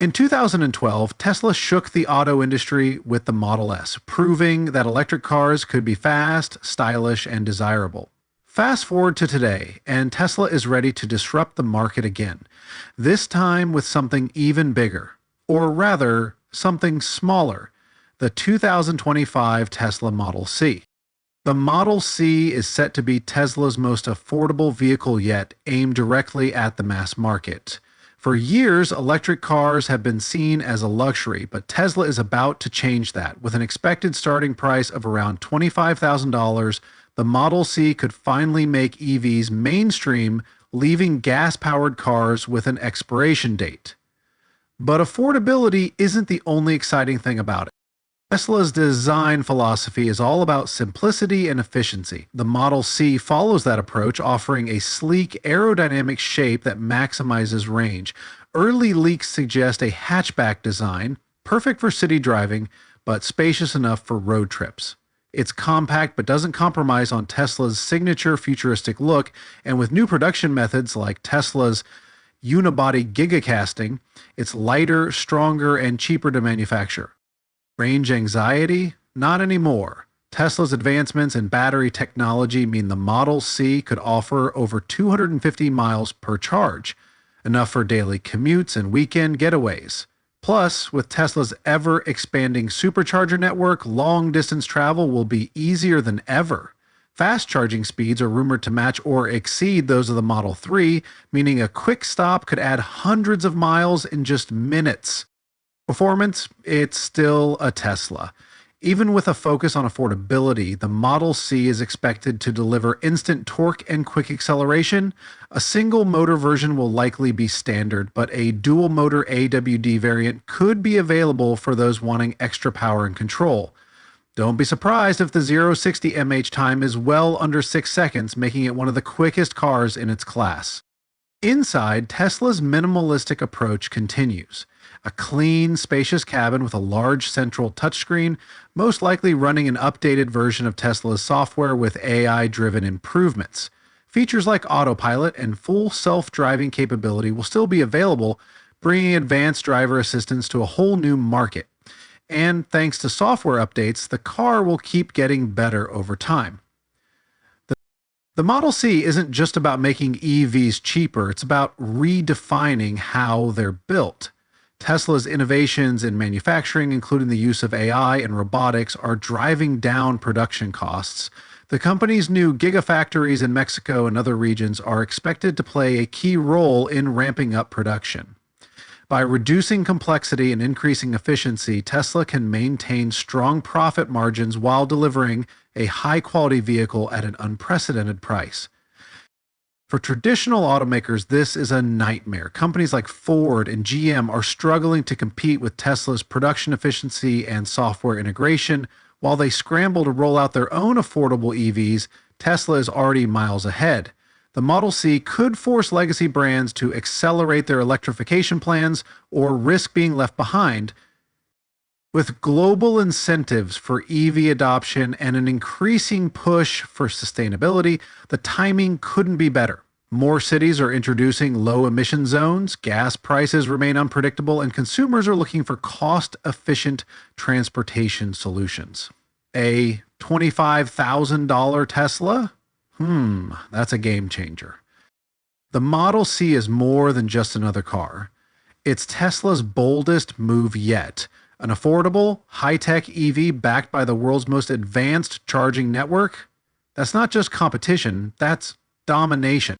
In 2012, Tesla shook the auto industry with the Model S, proving that electric cars could be fast, stylish, and desirable. Fast forward to today, and Tesla is ready to disrupt the market again, this time with something even bigger, or rather, something smaller, the 2025 Tesla Model C. The Model C is set to be Tesla's most affordable vehicle yet, aimed directly at the mass market. For years, electric cars have been seen as a luxury, but Tesla is about to change that. With an expected starting price of around $25,000, the Model C could finally make EVs mainstream, leaving gas-powered cars with an expiration date. But affordability isn't the only exciting thing about it. Tesla's design philosophy is all about simplicity and efficiency. The Model C follows that approach, offering a sleek, aerodynamic shape that maximizes range. Early leaks suggest a hatchback design, perfect for city driving, but spacious enough for road trips. It's compact but doesn't compromise on Tesla's signature futuristic look, and with new production methods like Tesla's unibody Giga casting, it's lighter, stronger, and cheaper to manufacture. Range anxiety? Not anymore. Tesla's advancements in battery technology mean the Model C could offer over 250 miles per charge, enough for daily commutes and weekend getaways. Plus, with Tesla's ever-expanding supercharger network, long-distance travel will be easier than ever. Fast charging speeds are rumored to match or exceed those of the Model 3, meaning a quick stop could add hundreds of miles in just minutes. Performance, it's still a Tesla. Even with a focus on affordability, the Model C is expected to deliver instant torque and quick acceleration. A single motor version will likely be standard, but a dual motor AWD variant could be available for those wanting extra power and control. Don't be surprised if the 0-60 mph time is well under 6 seconds, making it one of the quickest cars in its class. Inside, Tesla's minimalistic approach continues. A clean, spacious cabin with a large central touchscreen, most likely running an updated version of Tesla's software with AI-driven improvements. Features like Autopilot and full self-driving capability will still be available, bringing advanced driver assistance to a whole new market. And thanks to software updates, the car will keep getting better over time. The Model C isn't just about making EVs cheaper, it's about redefining how they're built. Tesla's innovations in manufacturing, including the use of AI and robotics, are driving down production costs. The company's new gigafactories in Mexico and other regions are expected to play a key role in ramping up production. By reducing complexity and increasing efficiency, Tesla can maintain strong profit margins while delivering a high-quality vehicle at an unprecedented price. For traditional automakers, this is a nightmare. Companies like Ford and GM are struggling to compete with Tesla's production efficiency and software integration. While they scramble to roll out their own affordable EVs, Tesla is already miles ahead. The Model C could force legacy brands to accelerate their electrification plans or risk being left behind. With global incentives for EV adoption and an increasing push for sustainability, the timing couldn't be better. More cities are introducing low-emission zones, gas prices remain unpredictable, and consumers are looking for cost-efficient transportation solutions. A $25,000 Tesla? That's a game changer. The Model C is more than just another car. It's Tesla's boldest move yet. An affordable, high-tech EV backed by the world's most advanced charging network? That's not just competition, that's domination.